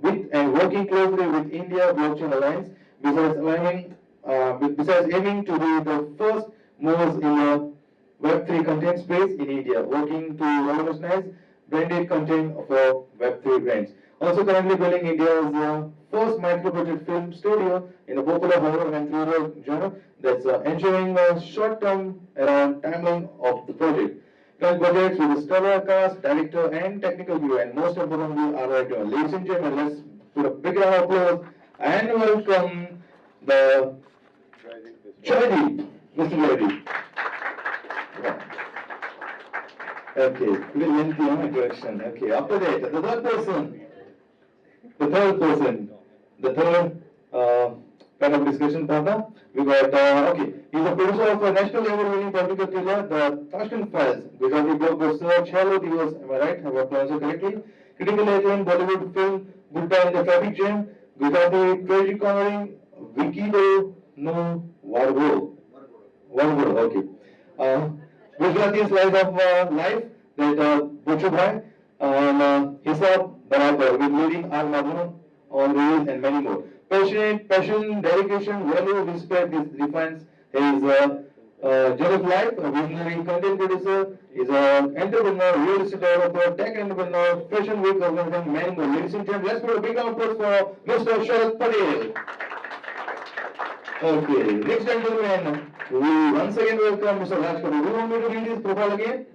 with and working closely with India Blockchain Alliance, besides aiming to be the first movers in the Web3 content space in India, working to revolutionize branded content for Web3 brands. Also currently building India's first micro-budget film studio in the popular horror and thriller genre that's ensuring a short-term around timeline of the project. Current projects with a stellar cast, director, and technical view, and most importantly, our writer. Ladies and gentlemen, let's put a big round of applause and welcome the Joydeep, Mr. Joydeep. Yeah. Okay, pretty lengthy introduction. Okay, after that, the third person, the third kind of discussion partner. We got, okay, he's a producer of a national award-winning political thriller, The Tashkent Files, Gujarati blockbuster, Chalo Divas, am I right? Have I pronounced it correctly? Critically acclaimed Bollywood film, Goodbye in the Traffic Jam, Gujarati tragic comedy, Vikido no Wargo, okay. Gujarati slice of life, that Butchubhai, and Hisab Barabar, with leading R. Madhavan on reels and many more. Passion, dedication, value, respect defines his journey of life. A visionary content producer, is an entrepreneur, real estate developer, tech entrepreneur, fashion week organizer, many more. Ladies and gentlemen, let's put a big round of applause for Mr. Sharad Patel. Okay, next gentleman, we once again welcome Mr. Raj Kapoor. Do you want me to read his profile again?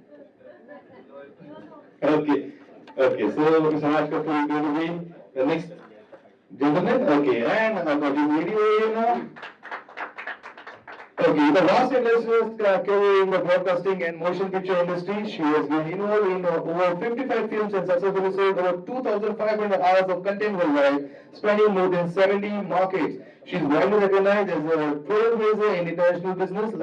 Okay, so Mr. Raj Kapoor is going to be the next gentleman. Okay, and I've got his video here now. Okay, the vast industrious career in the broadcasting and motion picture industry, she has been involved in over 55 films and successfully sold over 2,500 hours of content worldwide, spanning more than 70 markets. She is widely recognized as a trailblazer in international business,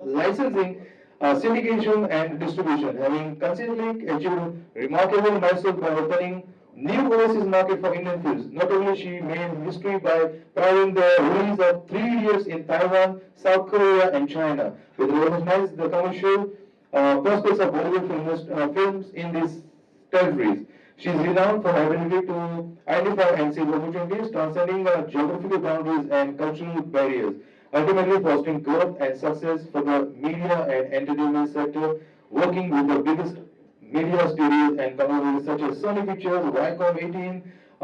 licensing, syndication, and distribution, having consistently achieved remarkable milestones by opening new overseas market for Indian films. Not only she made history by powering the release of 3 years in Taiwan, South Korea, and China, which revolutionized the commercial prospects of Bollywood films in these territories. She is renowned for her ability to identify and seize opportunities, transcending geographical boundaries and cultural barriers, ultimately fostering growth and success for the media and entertainment sector, working with the biggest media studios and companies such as Sony Pictures, Viacom 18,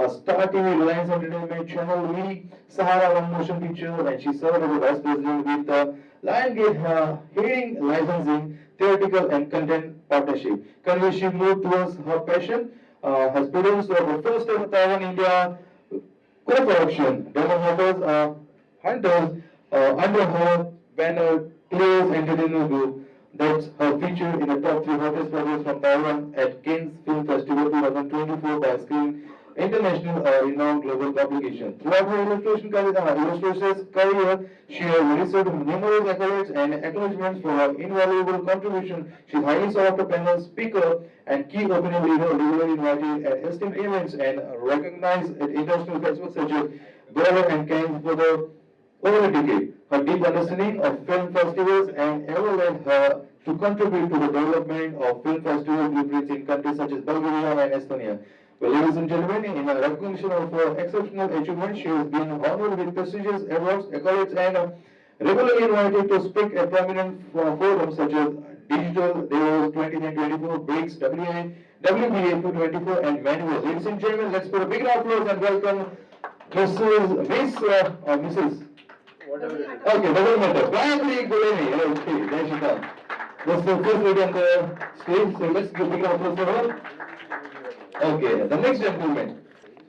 Star TV, Reliance Entertainment, Channel V, Sahara One Motion Pictures, and she served as a vice president with Liongate Hearing Licensing, Theatrical and Content Partnership. Currently, she moved towards her passion, has produced the first ever Taiwan-India co-production, Demon Hunters, under her banner Kleos Entertainment Group. That's her feature in the top 3 hottest projects from Taiwan at Cannes Film Festival 2024 by Screen International, renowned global publication. Throughout her illustrations career, she has received numerous accolades and acknowledgements for her invaluable contribution. She is highly sought after panel speaker and key opinion leader, regularly invited at esteemed events and recognized at international festivals such as Berlin and Cannes for the over a decade. Her deep understanding of film festivals and ever led her to contribute to the development of film festival blueprints in countries such as Bulgaria and Estonia. Well, ladies and gentlemen, in a recognition of her exceptional achievement, she has been honored with prestigious awards, accolades, and regularly invited to speak at prominent forums such as Digital Devos 2024, BRICS, WBA 224, and many more. Ladies and gentlemen, let's put a big round of applause and welcome Mrs. Whatever. Okay, doesn't matter. Gayathiri Guliani. Okay, there she comes. That's the first lady on the stage, so let's give a big round of applause for her. Okay, the next gentleman.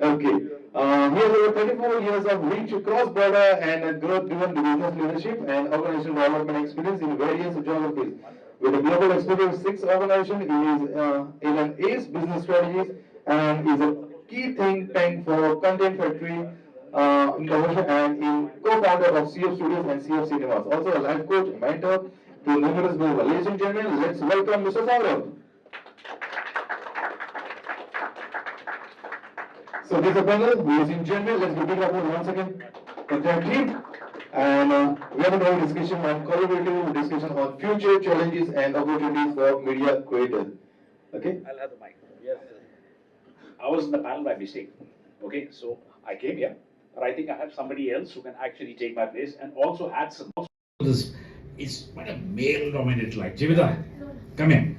Okay, he has over 34 years of rich cross-border and growth-driven business leadership and organizational development experience in various geographies. With a global experience of 6 organizations, he is in an ACE business strategies and is a key think tank for Content Factory innovation and in co-founder of CF Studios and CF Cinemas. Also a life coach, mentor to numerous people. Ladies and gentlemen, let's welcome Mr. Saurabh. So this is a panel, ladies and gentlemen, let's give it up once again. Entire team. And we have a whole discussion on collaborative discussion on future challenges and opportunities for media creators. Okay? I'll have the mic. Yes. I was in the panel by mistake. Okay, so I came here, but I think I have somebody else who can actually take my place and also add some. This is quite a male-dominated life. Jividha, come here.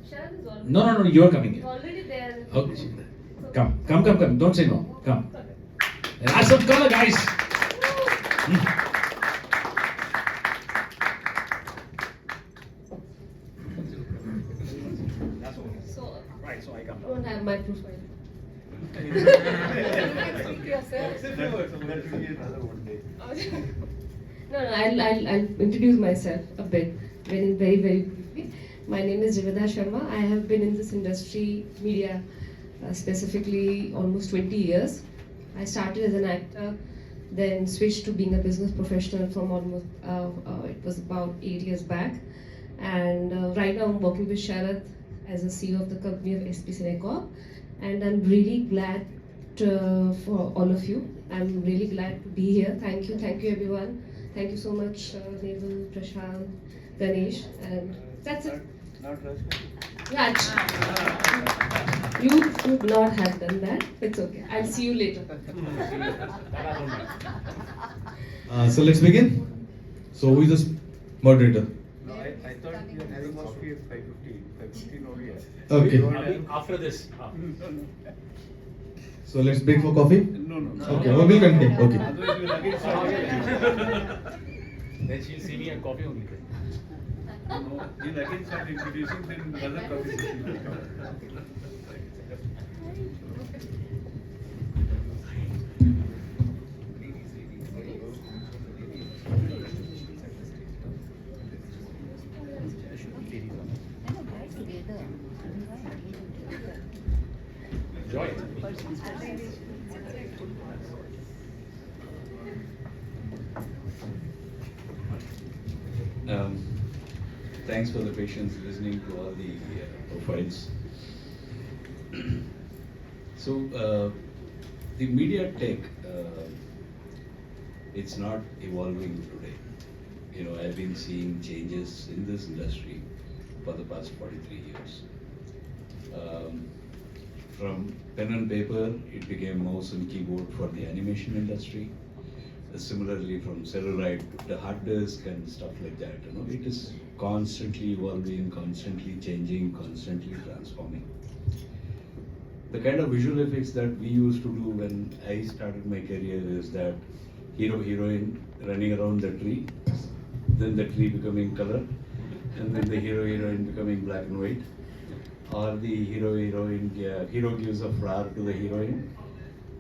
Sharad is already. No, you're coming here. Already there. Okay, Jividha. Come. Don't say no. Come. And add some color, guys. So, Right, so I come. don't have my profile. No, I'll introduce myself a bit, very briefly. My name is Jividha Sharma. I have been in this industry, media, specifically almost 20 years. I started as an actor, then switched to being a business professional from almost, it was about 8 years back. And right now I'm working with Sharad as a CEO of the company of SP Cinecorp. And I'm really glad for all of you. I'm really glad to be here. Thank you everyone. Thank you so much, Neval, Prashant, Ganesh, and that's it. Raj. You should not have done that. It's okay. I'll see you later. So let's begin. So who is the moderator? No, I thought you were having coffee at 5:50. 5:15 only. Okay. After this. So let's break for coffee. No. Okay. We'll continue. Okay. Otherwise you will again Then she'll see me and coffee only. No, you'll again start introducing then other coffee session. Joy. Thanks for the patience listening to all the profiles. So, the media tech, it's not evolving today. You know, I've been seeing changes in this industry for the past 43 years. From pen and paper, it became mouse and keyboard for the animation industry. Similarly, from celluloid to the hard disk and stuff like that. You know, it is constantly evolving, constantly changing, constantly transforming. The kind of visual effects that we used to do when I started my career is that hero, heroine running around the tree, then the tree becoming color, and then the hero, heroine becoming black and white, or the hero gives a flower to the heroine,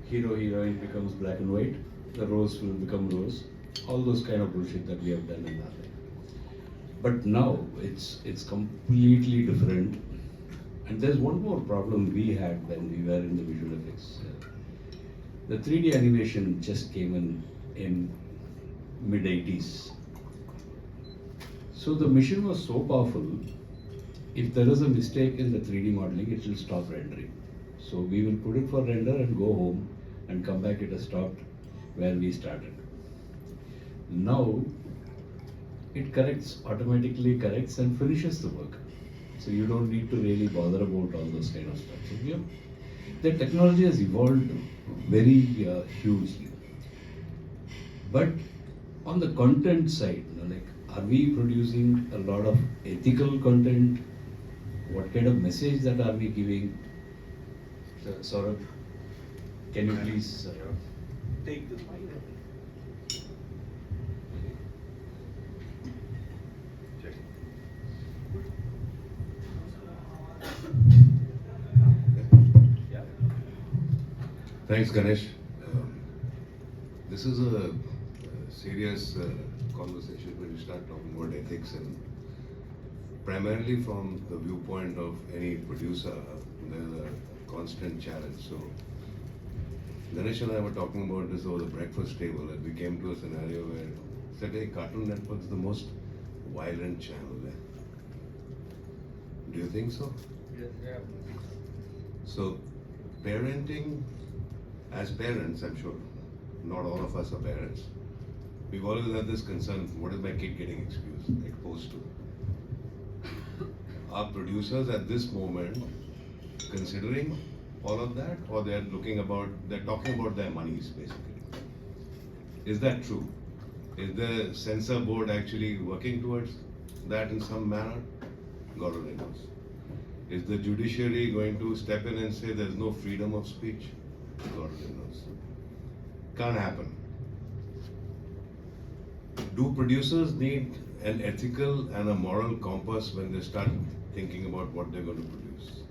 hero, heroine becomes black and white, the rose will become rose, all those kind of bullshit that we have done in our life. But now it's completely different. And there's one more problem we had when we were in the visual effects. The 3D animation just came in mid-80s. So the machine was so powerful, if there is a mistake in the 3D modeling, it will stop rendering. So we will put it for render and go home and come back, it has stopped where we started. Now, it automatically corrects and finishes the work. So you don't need to really bother about all those kind of stuff. So the technology has evolved very hugely. But on the content side, you know, like, are we producing a lot of ethical content? What kind of message that are we giving? So, Saurabh, can you please Take this mic. Check. Yeah. Thanks, Ganesh. This is a serious conversation when you start talking about ethics, and primarily from the viewpoint of any producer, there's a constant challenge. So, Ganesh and I were talking about this over the breakfast table, and we came to a scenario where said, hey, Cartoon Network is the most violent channel there. Do you think so? Yes, yeah. So, parenting, as parents, I'm sure not all of us are parents. We've always had this concern, what is my kid getting exposed to? Are producers at this moment considering all of that, or they're talking about their monies basically. Is that true? Is the censor board actually working towards that in some manner? God only knows. Is the judiciary going to step in and say there's no freedom of speech? God only knows. Can't happen. Do producers need an ethical and a moral compass when they start thinking about what they're going to produce?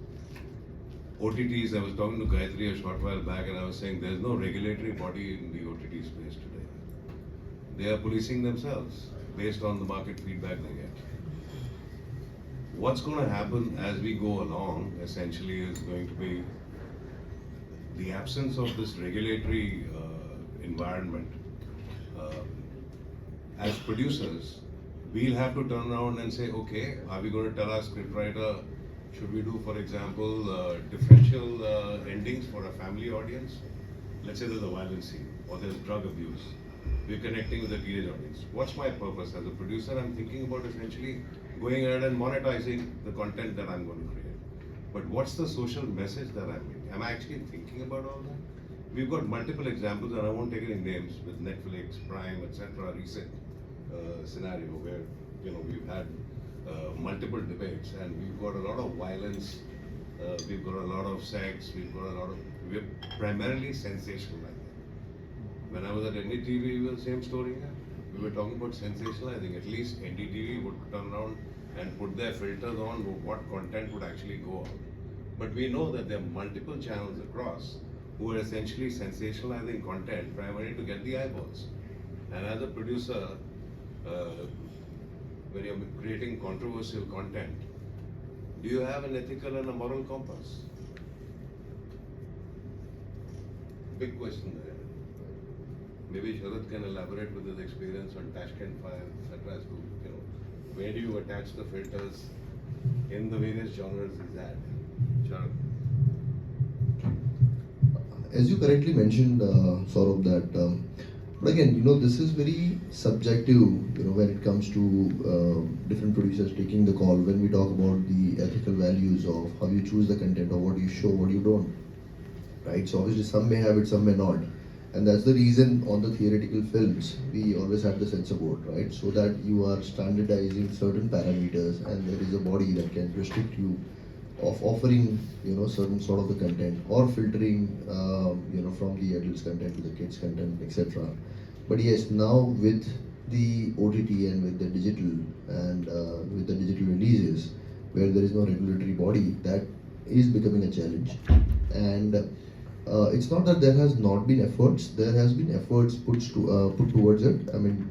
OTTs, I was talking to Gayathiri a short while back and I was saying there's no regulatory body in the OTT space today. They are policing themselves based on the market feedback they get. What's going to happen as we go along essentially is going to be the absence of this regulatory environment. As producers, we'll have to turn around and say, okay, are we going to tell our scriptwriter, should we do, for example, differential endings for a family audience? Let's say there's a violence scene or there's drug abuse. We're connecting with the teenage audience. What's my purpose? As a producer, I'm thinking about essentially going ahead and monetizing the content that I'm going to create. But what's the social message that I'm making? Am I actually thinking about all that? We've got multiple examples, and I won't take any names, with Netflix, Prime, etc. recent scenario where we've had multiple debates, and we've got a lot of violence, we've got a lot of sex, we're primarily sensationalizing. When I was at NDTV, we were the same story here. We were talking about sensationalizing. At least NDTV would turn around and put their filters on what content would actually go out. But we know that there are multiple channels across who are essentially sensationalizing content primarily to get the eyeballs. And as a producer, when you're creating controversial content, do you have an ethical and a moral compass? Big question there. Maybe Sharad can elaborate with his experience on Tashkent Fire, etc. as to where do you attach the filters in the various genres is that? Sharad. As you correctly mentioned, Saurabh, that but again, this is very subjective, when it comes to different producers taking the call, when we talk about the ethical values of how you choose the content or what you show, what you don't, right? So obviously some may have it, some may not. And that's the reason on the theoretical films, we always have the censor board, right? So that you are standardizing certain parameters and there is a body that can restrict you of offering, certain sort of the content or filtering, from the adults content to the kids content, etc. But yes, now with the OTT and with the digital and with the digital releases, where there is no regulatory body, that is becoming a challenge. And it's not that there has not been efforts. There has been efforts put towards it. I mean,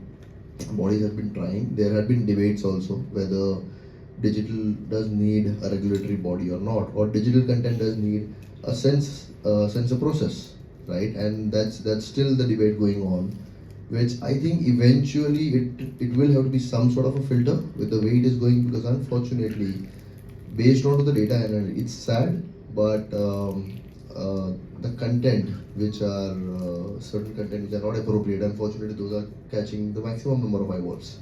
bodies have been trying. There have been debates also whether digital does need a regulatory body or not, or digital content does need a censor process, right? And that's still the debate going on, which I think eventually it will have to be some sort of a filter with the way it is going, because unfortunately, based on the data, and it's sad, but the content which are certain content which are not appropriate, unfortunately those are catching the maximum number of eyeballs.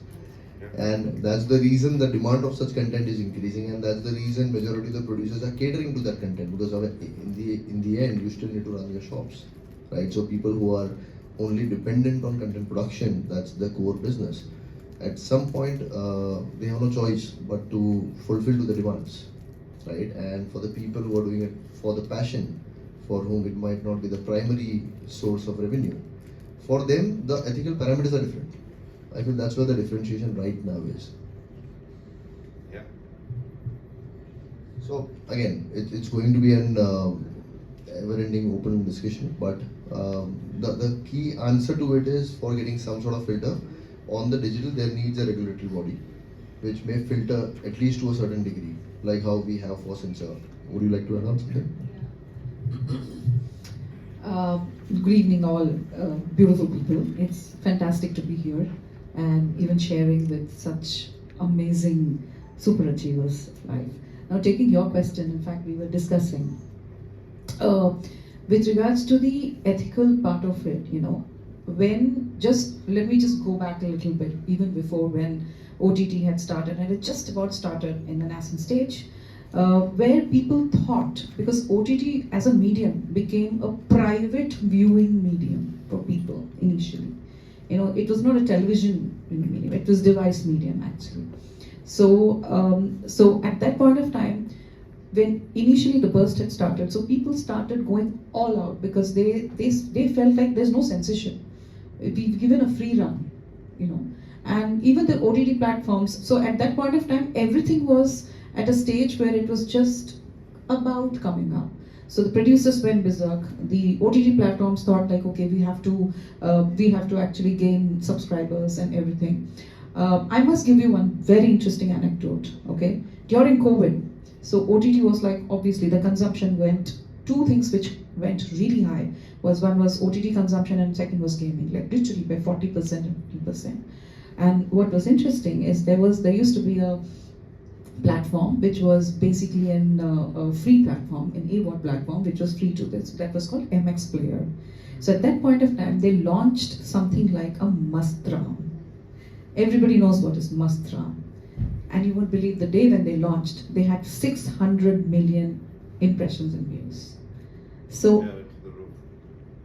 And that's the reason the demand of such content is increasing, and that's the reason majority of the producers are catering to that content, because in the end you still need to run your shops, right? So people who are only dependent on content production, that's the core business. At some point they have no choice but to fulfill to the demands, right? And for the people who are doing it for the passion, for whom it might not be the primary source of revenue, for them the ethical parameters are different. I feel that's where the differentiation right now is. Yeah. So again, it's going to be an ever-ending open discussion, but the key answer to it is, for getting some sort of filter on the digital, there needs a regulatory body which may filter at least to a certain degree, like how we have for censor. Would you like to add on something? Good evening, all beautiful people. It's fantastic to be here and even sharing with such amazing super achievers of life. Now, taking your question, in fact, we were discussing with regards to the ethical part of it, let me just go back a little bit, even before when OTT had started, and it just about started in the nascent stage. where people thought, because OTT as a medium became a private viewing medium for people initially. It was not a television medium, it was device medium actually. So at that point of time, when initially the burst had started, so people started going all out because they felt like there's no censorship. We've given a free run. And even the OTT platforms. So at that point of time, everything was at a stage where it was just about coming up. So the producers went berserk. The OTT platforms thought like, okay, we have to actually gain subscribers and everything. I must give you one very interesting anecdote. Okay, during COVID, so OTT was like, obviously the consumption went. Two things which went really high was, one was OTT consumption and second was gaming, like literally by 40% and 50%. And what was interesting is there used to be a platform which was basically a free platform, an AVOD platform, which was free to this. That was called MX Player. So at that point of time, they launched something like a Mastram. Everybody knows what is Mastram. And you won't believe the day when they launched, they had 600 million impressions and views. So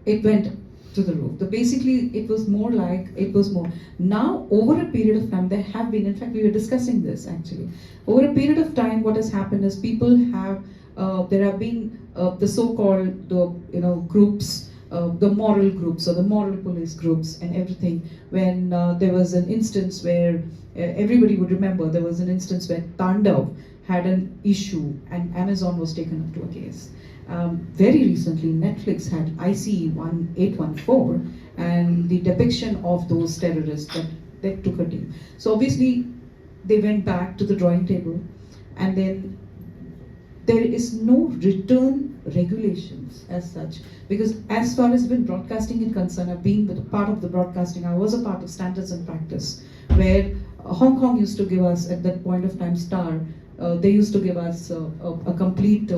it went to the roof. So basically, it was more. Now, over a period of time, there have been, in fact, we were discussing this actually. Over a period of time, what has happened is people have, there have been the so-called, groups, the moral groups or the moral police groups and everything. When there was an instance where, everybody would remember, there was an instance where Tandav had an issue and Amazon was taken up to a case. Very recently, Netflix had ICE 1814 and the depiction of those terrorists that took a team. So obviously, they went back to the drawing table, and then there is no return regulations as such, because as far as when broadcasting is concerned, I've been with a part of the broadcasting. I was a part of Standards and Practice, where Hong Kong used to give us, at that point of time, Star, they used to give us a complete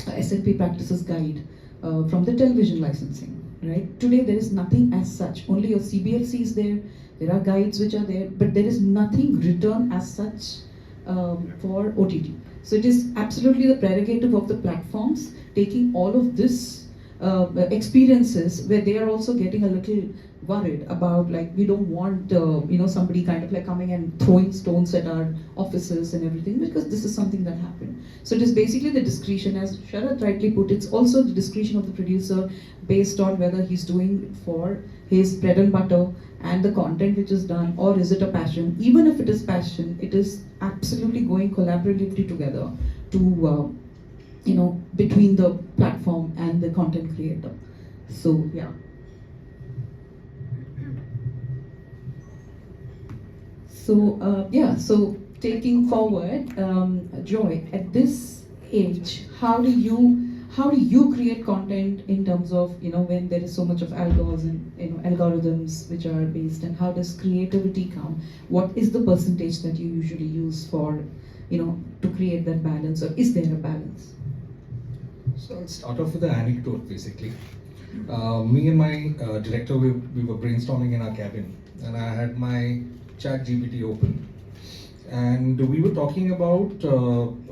S&P practices guide from the television licensing. Right? Today there is nothing as such. Only your CBFC is there. There are guides which are there, but there is nothing written as such for OTT. So it is absolutely the prerogative of the platforms taking all of this experiences, where they are also getting a little worried about, like, we don't want somebody kind of like coming and throwing stones at our offices and everything, because this is something that happened. So it is basically the discretion, as Sharad rightly put, it's also the discretion of the producer based on whether he's doing it for his bread and butter and the content which is done, or is it a passion. Even if it is passion, it is absolutely going collaboratively together to between the platform and the content creator. So yeah. So taking forward, Joy, at this age, how do you create content in terms of, when there is so much of algorithms which are based, and how does creativity come? What is the percentage that you usually use for, to create that balance, or is there a balance? So I'll start off with an anecdote basically. Me and my director, we were brainstorming in our cabin, and I had my ChatGPT open, and we were talking about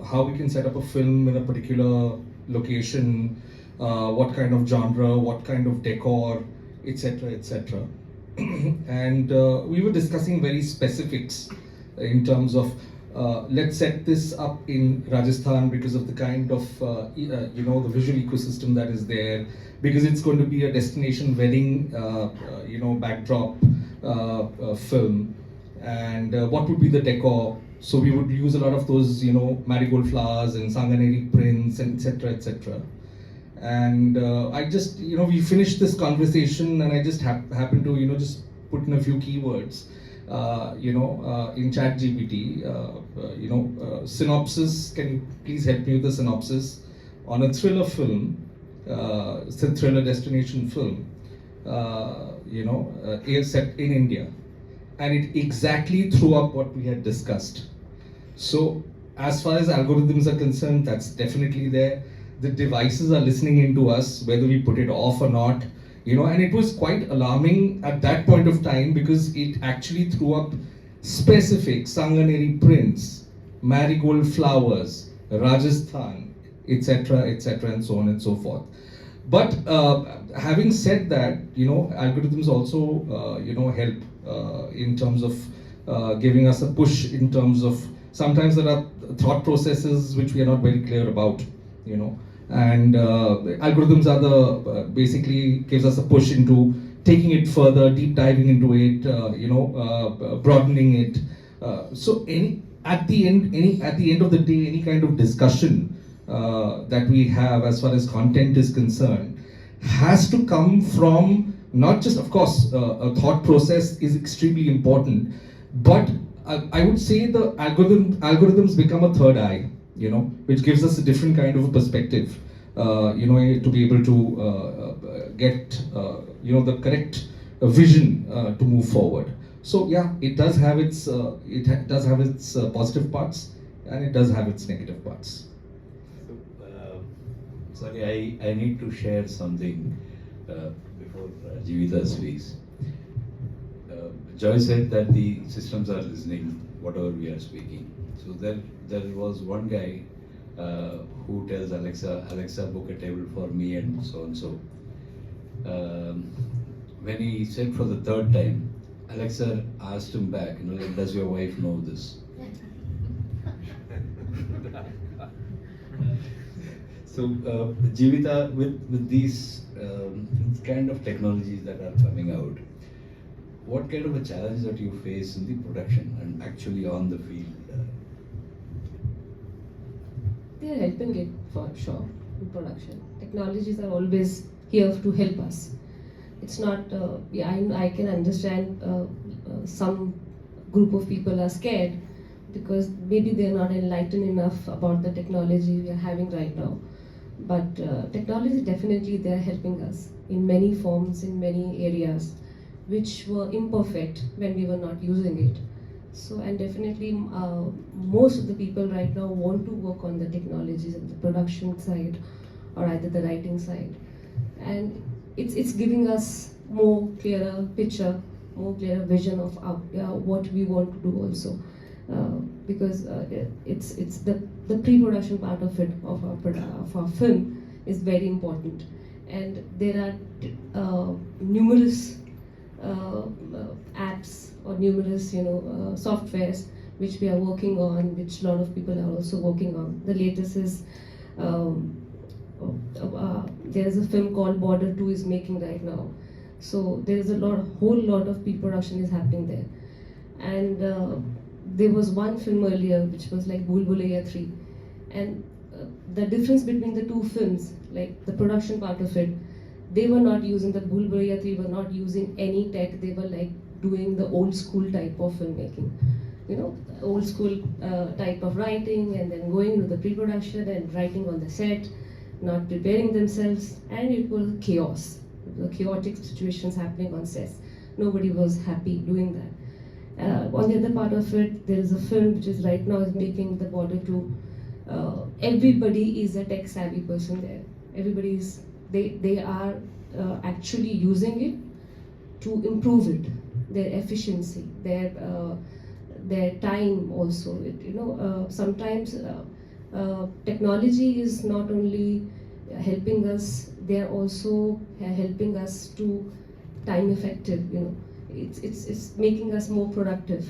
how we can set up a film in a particular location, what kind of genre, what kind of decor, etc., etc. And we were discussing very specifics in terms of let's set this up in Rajasthan because of the kind of the visual ecosystem that is there, because it's going to be a destination wedding backdrop film, and what would be the decor. So we would use a lot of those marigold flowers and Sanganeri prints, and etc., etc. And I just we finished this conversation, and I just happened to just put in a few keywords in ChatGPT, synopsis. Can you please help me with the synopsis on a thriller film, thriller destination film, set in India, and it exactly threw up what we had discussed. So as far as algorithms are concerned, that's definitely there. The devices are listening into us, whether we put it off or not. And it was quite alarming at that point of time, because it actually threw up specific Sanganeri prints, marigold flowers, Rajasthan, etc., and so on and so forth. But having said that, algorithms also, help in terms of giving us a push in terms of sometimes there are thought processes which we are not very clear about, and algorithms are basically gives us a push into taking it further, deep diving into it, broadening it. So at the end of the day, any kind of discussion that we have as far as content is concerned has to come from not just, of course, a thought process is extremely important, but I would say the algorithms become a third eye, which gives us a different kind of a perspective, to be able to get, the correct vision to move forward. So yeah, it does have its positive parts, and it does have its negative parts. Sorry, I need to share something before Jividha speaks. Joy said that the systems are listening whatever we are speaking. So there was one guy who tells Alexa, book a table for me and so and so. When he said for the third time, Alexa asked him back, does your wife know this? So, Jividha, with these kind of technologies that are coming out, what kind of a challenge that you face in the production and actually on the field? They are helping it for sure in production. Technologies are always here to help us. It's not, I can understand some group of people are scared because maybe they're not enlightened enough about the technology we are having right now. But technology definitely they're helping us in many forms, in many areas, which were imperfect when we were not using it. So, and definitely most of the people right now want to work on the technologies and the production side or either the writing side. And it's giving us more clearer picture, more clearer vision of what we want to do also. Because it's the pre-production part of it, of our film is very important. And there are numerous apps or numerous softwares which we are working on, which a lot of people are also working on. The latest is there's a film called Border 2 is making right now. So there's whole lot of pre-production is happening there. And there was one film earlier which was like Bhool Bhulaiya 3. And the difference between the two films, like the production part of it, they were not using the Bhool Bhulaiya 3, were not using any tech. They were like doing the old school type of filmmaking, old school type of writing, and then going to the pre-production and writing on the set, not preparing themselves, and it was chaos. The chaotic situations happening on sets. Nobody was happy doing that. On the other part of it, there is a film which is right now is making the Border 2. Everybody is a tech savvy person there. They are actually using it to improve it, their efficiency, their time also. Sometimes technology is not only helping us, they are also helping us to time effective. It's making us more productive.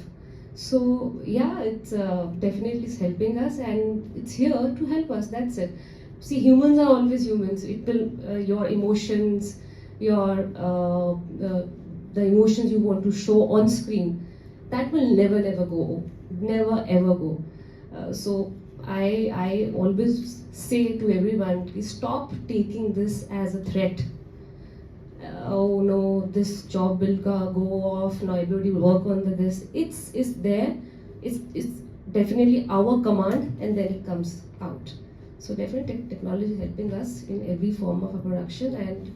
So yeah, it's definitely helping us, and it's here to help us. That's it. See, humans are always humans. It will your emotions, the emotions you want to show on screen, that will never go, never ever go. So I always say to everyone, stop taking this as a threat. Oh no, this job will go off. Now everybody will work on this. It's there. It's definitely our command, and then it comes out. So definitely technology is helping us in every form of a production, and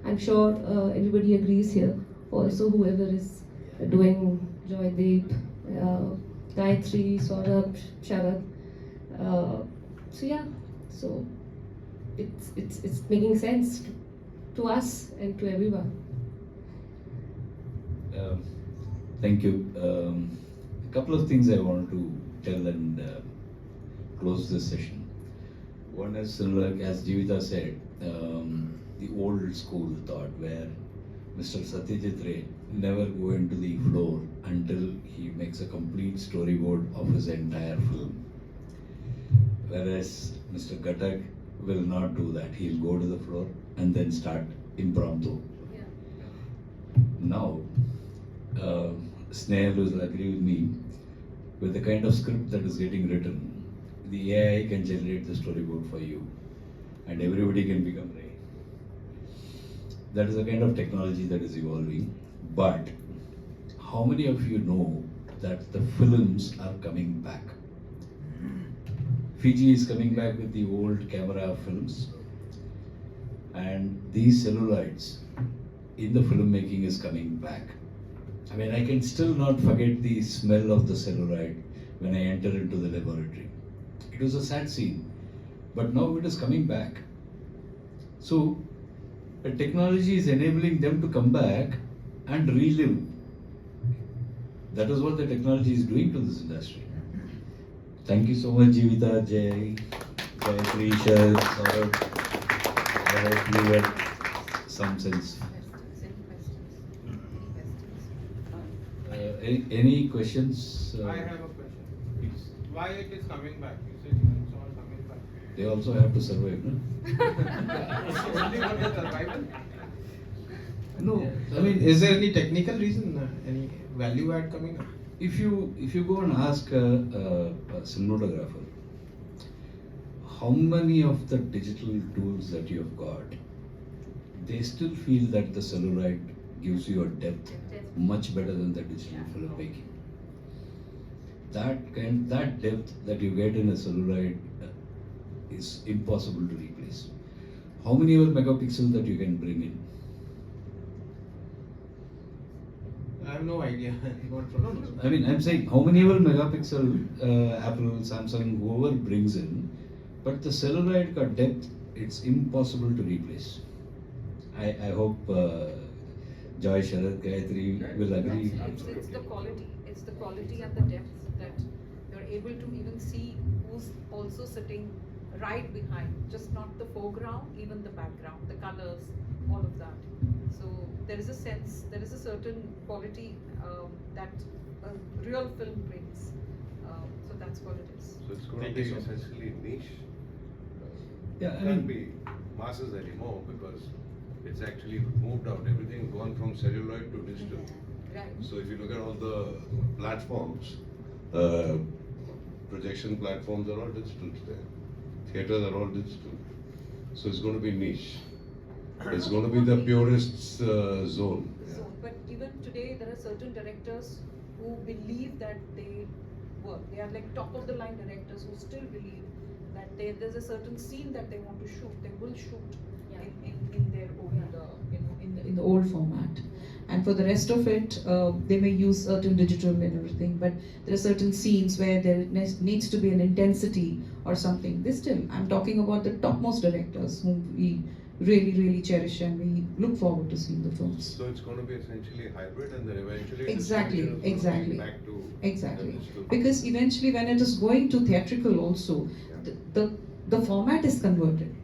I'm sure everybody agrees here. Also, whoever is doing Joydeep, Gayathiri, Saurabh, Sharad. So yeah, so it's making sense to us and to everyone. Thank you. A couple of things I wanted to tell and close this session. One is like as Jividha said, the old school thought where Mr. Satyajit Ray never go into the floor until he makes a complete storyboard of his entire film. Whereas Mr. Gatak will not do that. He'll go to the floor and then start impromptu. Yeah. Now, Snehal will agree with me, with the kind of script that is getting written, the AI can generate the storyboard for you and everybody can become Ray. That is the kind of technology that is evolving. But how many of you know that the films are coming back? Fiji is coming back with the old camera films, and these celluloids in the filmmaking is coming back. I mean, I can still not forget the smell of the celluloid when I enter into the laboratory. It was a sad scene, but now it is coming back. So, technology is enabling them to come back and relive. That is what the technology is doing to this industry. Thank you so much, Jividha, Jay, Gayathiri, Sharad, Saurabh. I hope you had some sense. Any questions? I have a question. Why it is coming back? You said it's all coming back. They also have to survive, no? Only for the survival? No, I mean, is there any technical reason, any value add coming up? If you go and ask a cinematographer, how many of the digital tools that you have got, they still feel that the celluloid gives you a depth much better than the digital filmmaking. That depth that you get in a celluloid is impossible to replace. How many ever megapixel that you can bring in? I have no idea. I mean, I'm saying how many ever megapixel Apple, Samsung, whoever brings in, but the celluloid got depth, it's impossible to replace. I hope Joy, Sharad, Gayathiri will agree. It's the quality. It's the quality and the depth that you're able to even see who's also sitting right behind, just not the foreground, even the background, the colors, all of that. So there is a sense, there is a certain quality that a real film brings. So that's what it is. So it's going to be essentially niche. Yeah, It can't be masses anymore because it's actually moved out. Everything's gone from celluloid to digital. Right. So if you look at all the platforms, projection platforms are all digital today. Theaters are all digital. So it's going to be niche. It's going to be the purest zone. So, but even today, there are certain directors who believe that they work. They are like top of the line directors who still believe that there's a certain scene that they want to shoot. They will shoot in their own, in the old format. And for the rest of it, they may use certain digital and everything, but there are certain scenes where there needs to be an intensity or something. I'm talking about the topmost directors whom we really, really cherish and we look forward to seeing the films. So it's going to be essentially hybrid and then eventually Exactly. back to Exactly. the digital. Because eventually when it is going to theatrical also, the format is converted,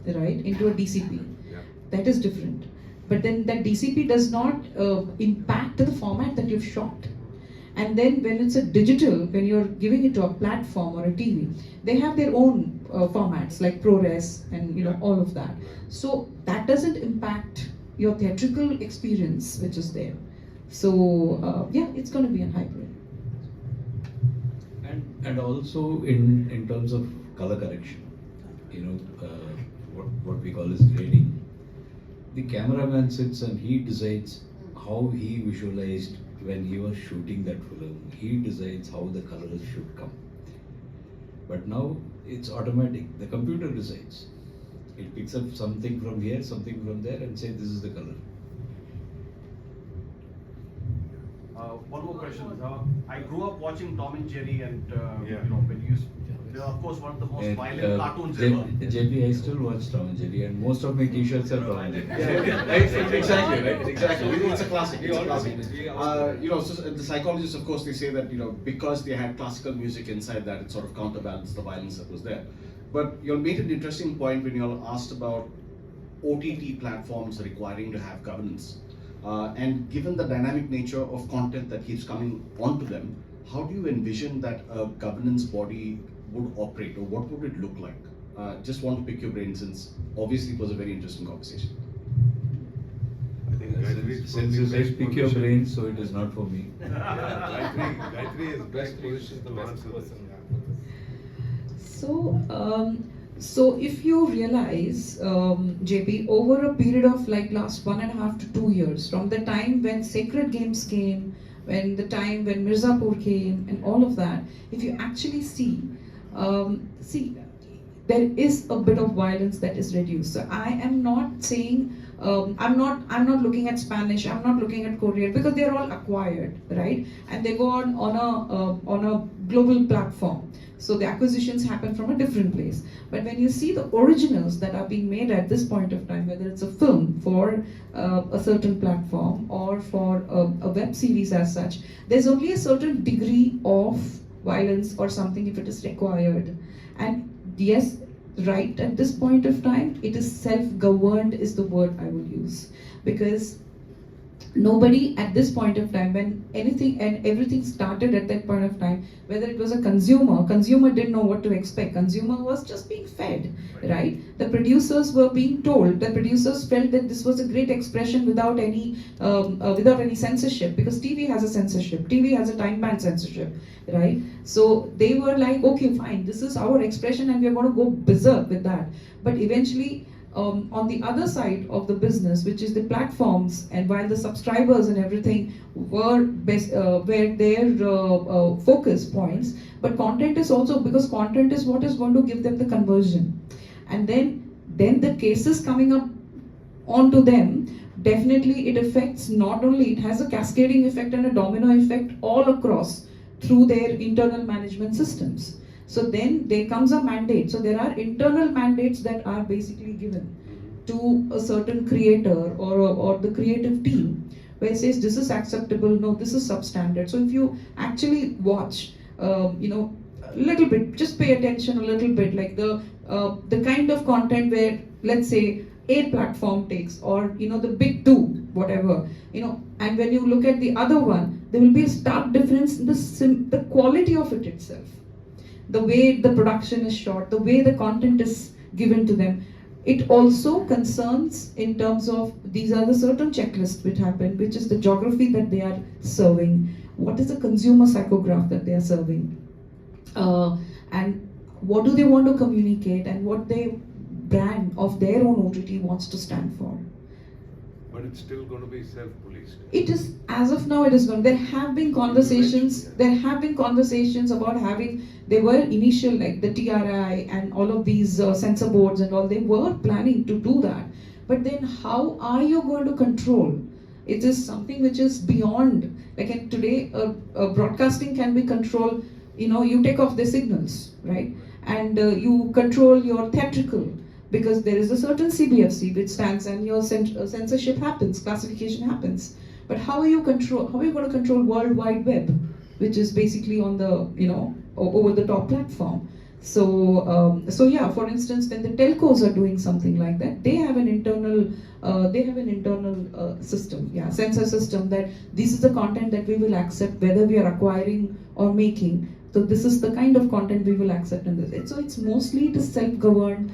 right, into a DCP. Yeah. That is different. But then that DCP does not impact the format that you've shot. And then when it's a digital, when you're giving it to a platform or a TV, they have their own formats like ProRes and all of that. So that doesn't impact your theatrical experience, which is there. So it's going to be a hybrid. And also in terms of color correction, what we call as grading. The cameraman sits and he decides how he visualized when he was shooting that film. He decides how the colors should come. But now it's automatic. The computer decides. It picks up something from here, something from there, and says this is the color. One more question. I grew up watching Tom and Jerry, and Yeah. when you, they're of course one of the most violent cartoons ever. JP, I still watch Tom and Jerry, and most of my T-shirts are Tom and Jerry. Exactly, right? Exactly. It's a classic. It's a classic. So the psychologists, of course, they say that because they had classical music inside that, it sort of counterbalanced the violence that was there. But you all made an interesting point when you all asked about OTT platforms requiring to have governance. And given the dynamic nature of content that keeps coming onto them, how do you envision that a governance body would operate, or what would it look like? Just want to pick your brain, since obviously it was a very interesting conversation. I think Gayathiri is Since you probably said best pick your positioned. brain, so it is not for me. Gayathiri is best positioned to answer this. So if you realize, JP, over a period of like last 1.5 to 2 years, from the time when Sacred Games came, when the time when Mirzapur came, and all of that, if you actually see, there is a bit of violence that is reduced. So I am not saying, I'm not looking at Spanish, I'm not looking at Korean, because they're all acquired, right? And they go on a global platform. So the acquisitions happen from a different place. But when you see the originals that are being made at this point of time, whether it's a film for a certain platform or for a web series as such, there's only a certain degree of violence or something if it is required. And yes, right at this point of time, it is self-governed is the word I will use. Because nobody at this point of time, when anything and everything started at that point of time, whether it was a consumer didn't know what to expect. Consumer was just being fed, right? The producers were being told. The producers felt that this was a great expression without any censorship, because TV has a censorship. TV has a time-band censorship, right? So they were like, okay, fine, this is our expression and we're going to go berserk with that. But eventually, on the other side of the business, which is the platforms, and while the subscribers and everything were their focus points, but content is also, because content is what is going to give them the conversion. And then the cases coming up onto them, definitely it affects, not only, it has a cascading effect and a domino effect all across through their internal management systems. So then there comes a mandate. So there are internal mandates that are basically given to a certain creator or the creative team, where it says this is acceptable, no, this is substandard. So if you actually watch, a little bit, just pay attention a little bit, like the kind of content where, let's say, a platform takes, or the big two, whatever, and when you look at the other one, there will be a stark difference in the quality of it itself. The way the production is shot, the way the content is given to them. It also concerns in terms of, these are the certain checklists which happen, which is the geography that they are serving, what is the consumer psychograph that they are serving, and what do they want to communicate, and what their brand of their own OTT wants to stand for. But it's still going to be self-policed. It is, as of now, it is going. There have been conversations. There have been conversations about having. There were initial, like the TRI and all of these censor boards and all. They were planning to do that. But then, how are you going to control? It is something which is beyond. Like today, broadcasting can be controlled. You take off the signals, right? And you control your theatrical. Because there is a certain CBFC which stands, and your censorship happens, classification happens. But how are you going to control World Wide Web, which is basically on the over the top platform? So yeah, for instance, when the telcos are doing something like that, they have an internal system, censor system, that this is the content that we will accept, whether we are acquiring or making. So this is the kind of content we will accept in this. So it's mostly self-governed.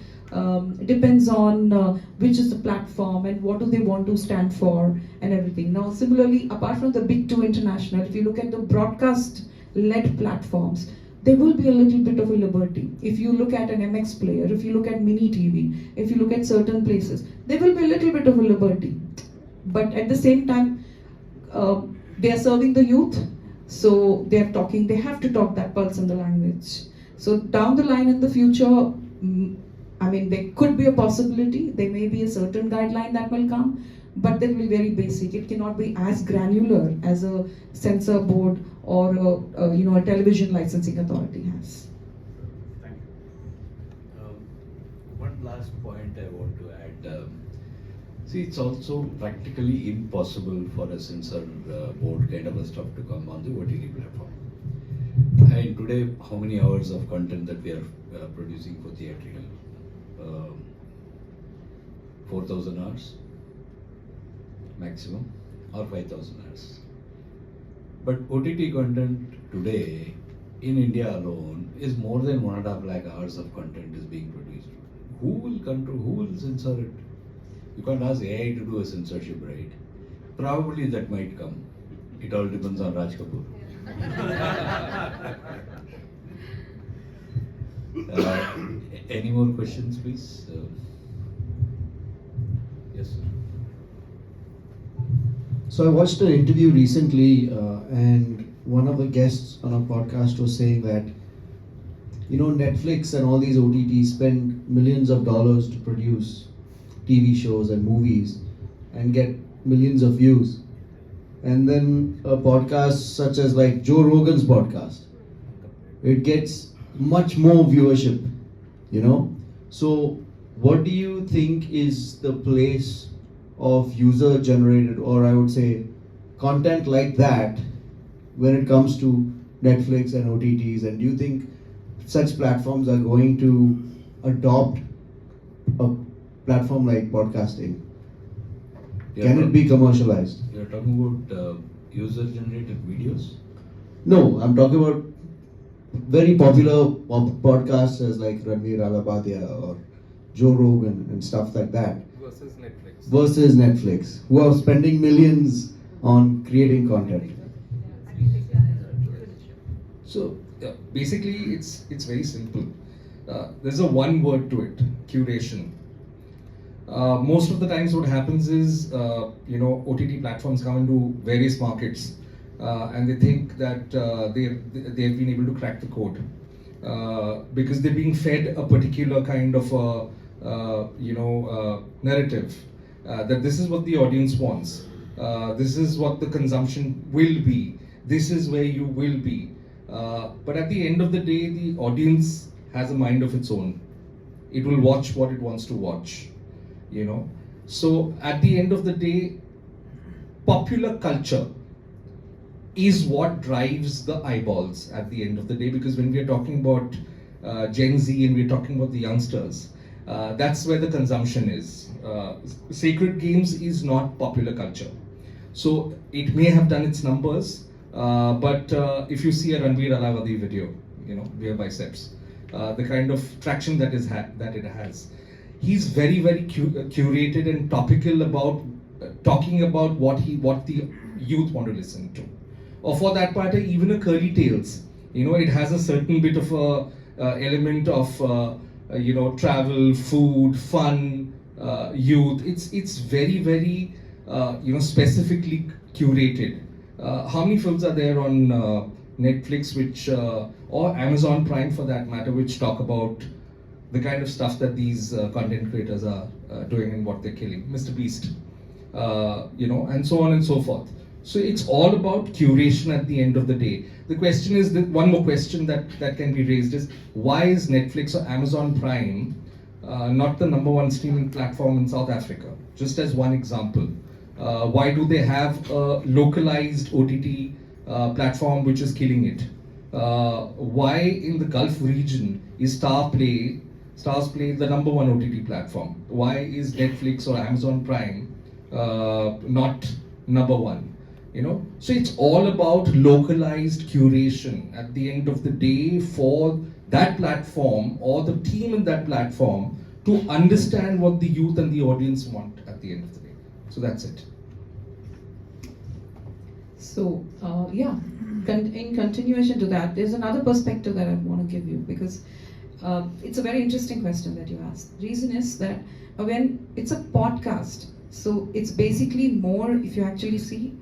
Depends on which is the platform and what do they want to stand for and everything. Now similarly, apart from the big two international, if you look at the broadcast-led platforms, there will be a little bit of a liberty. If you look at an MX player, if you look at mini TV, if you look at certain places, there will be a little bit of a liberty. But at the same time, they are serving the youth, so they have to talk that pulse in the language. So down the line in the future, there could be a possibility, there may be a certain guideline that will come, but that will be very basic. It cannot be as granular as a censor board or a television licensing authority has. Thank you. One last point I want to add. See, it's also practically impossible for a censor board kind of a stuff to come on the OTT platform. And today, how many hours of content that we are producing for theatrical. 4,000 hours maximum or 5,000 hours. But OTT content today in India alone is more than 1.5 lakh hours of content is being produced. Who will control, who will censor it? You can't ask AI to do a censorship, right? Probably that might come. It all depends on Raj Kapoor. Any more questions, please? Yes, sir. So I watched an interview recently, and one of the guests on a podcast was saying that, you know, Netflix and all these OTTs spend millions of dollars to produce TV shows and movies and get millions of views. And then a podcast such as like Joe Rogan's podcast, it gets much more viewership, you know. So what do you think is the place of user generated, or I would say content like that, when it comes to Netflix and OTTs? And do you think such platforms are going to adopt a platform like podcasting? Can it be commercialized? You're talking about user-generated videos? No, I'm talking about very popular podcasts as like Ranveer Alabadia or Joe Rogan and stuff like that. Versus Netflix, who are spending millions on creating content. So basically, it's very simple. There's a one word to it: curation. Most of the times, what happens is, OTT platforms come into various markets, and they think that they've been able to crack the code because they're being fed a particular kind of narrative. That this is what the audience wants, this is what the consumption will be, this is where you will be. But at the end of the day, the audience has a mind of its own. It will watch what it wants to watch, you know. So at the end of the day, popular culture is what drives the eyeballs at the end of the day, because when we are talking about Gen Z and we're talking about the youngsters, that's where the consumption is. Sacred Games is not popular culture. So it may have done its numbers, but if you see a Ranveer Alavadi video, bare biceps, the kind of traction that it has, he's very, very curated and topical about talking about what the youth want to listen to. Or for that matter, even a Curly Tales, it has a certain bit of a element of travel, food, fun, youth. It's very, very specifically curated. How many films are there on Netflix or Amazon Prime for that matter, which talk about the kind of stuff that these content creators are doing and what they're killing? Mr. Beast, and so on and so forth. So it's all about curation at the end of the day. The question is, that one more question that can be raised is, why is Netflix or Amazon Prime not the #1 streaming platform in South Africa? Just as one example. Why do they have a localized OTT platform which is killing it? Why in the Gulf region is Stars Play the #1 OTT platform? Why is Netflix or Amazon Prime not #1? So it's all about localized curation at the end of the day for that platform or the team in that platform to understand what the youth and the audience want at the end of the day. So that's it. So, in continuation to that, there's another perspective that I want to give you, because it's a very interesting question that you asked. Reason is that when it's a podcast, so it's basically more, if you actually see,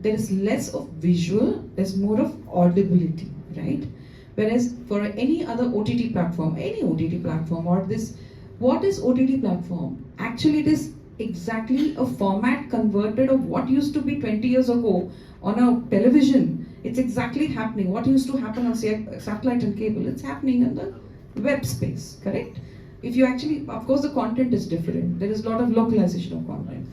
there is less of visual, there's more of audibility, right? Whereas for any other OTT platform, or this, what is OTT platform? Actually, it is exactly a format converted of what used to be 20 years ago on a television. It's exactly happening. What used to happen on satellite and cable, it's happening in the web space, correct? If you actually, of course, the content is different. There is a lot of localization of content.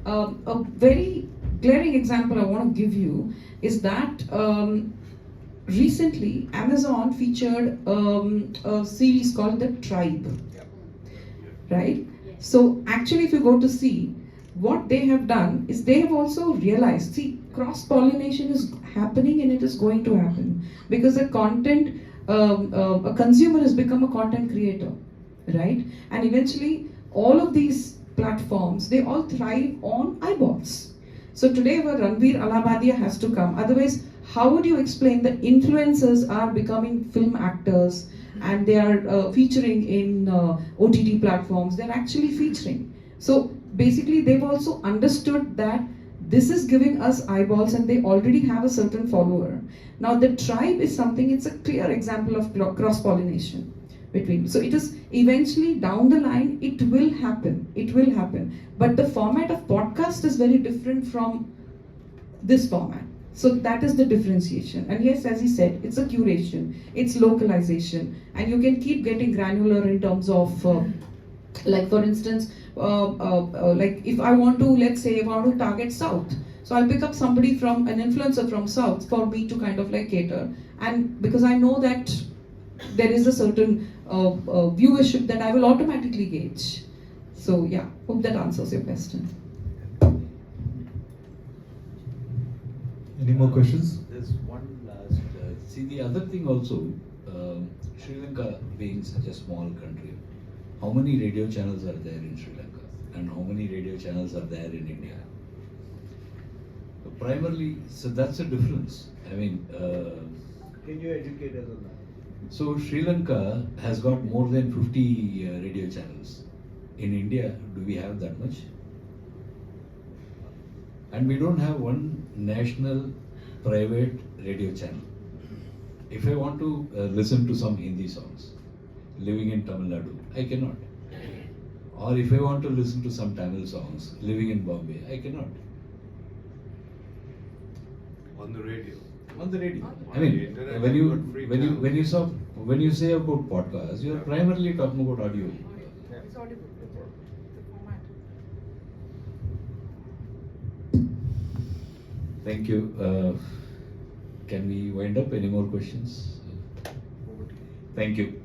A very glaring example I want to give you is that recently Amazon featured a series called The Tribe, right? So actually, if you go to see, what they have done is they have also realized, see, cross-pollination is happening and it is going to happen because a a consumer has become a content creator, right? And eventually, all of these platforms, they all thrive on eyeballs. So today, our Ranveer Allahabadia has to come. Otherwise, how would you explain that influencers are becoming film actors and they are featuring in OTT platforms? They're actually featuring. So basically, they've also understood that this is giving us eyeballs and they already have a certain follower. Now, the tribe is something, it's a clear example of cross-pollination between. So it is eventually down the line, it will happen. But the format of podcast is very different from this format. So that is the differentiation. And yes, as he said, it's a curation, it's localization, and you can keep getting granular in terms of, like for instance, like if I want to, let's say, I want to target South, so I'll pick up somebody from an influencer from South for me to kind of like cater, and because I know that there is a certain viewership that I will automatically gauge. So yeah, hope that answers your question. Any more questions? There's one last. See, the other thing also, Sri Lanka being such a small country, how many radio channels are there in Sri Lanka? And how many radio channels are there in India? Primarily, so that's the difference. I mean, Can you educate us on that? so Sri Lanka has got more than 50 radio channels. In India, do we have that much? And we don't have one national private radio channel. If I want to listen to some Hindi songs, living in Tamil Nadu, I cannot. Or if I want to listen to some Tamil songs, living in Bombay, I cannot. On the radio. On the radio. On I mean, the internet, when you've got free channels. when you say about podcasts, you are primarily talking about audio. It's audible. Thank you. Can we wind up? Any more questions? Thank you.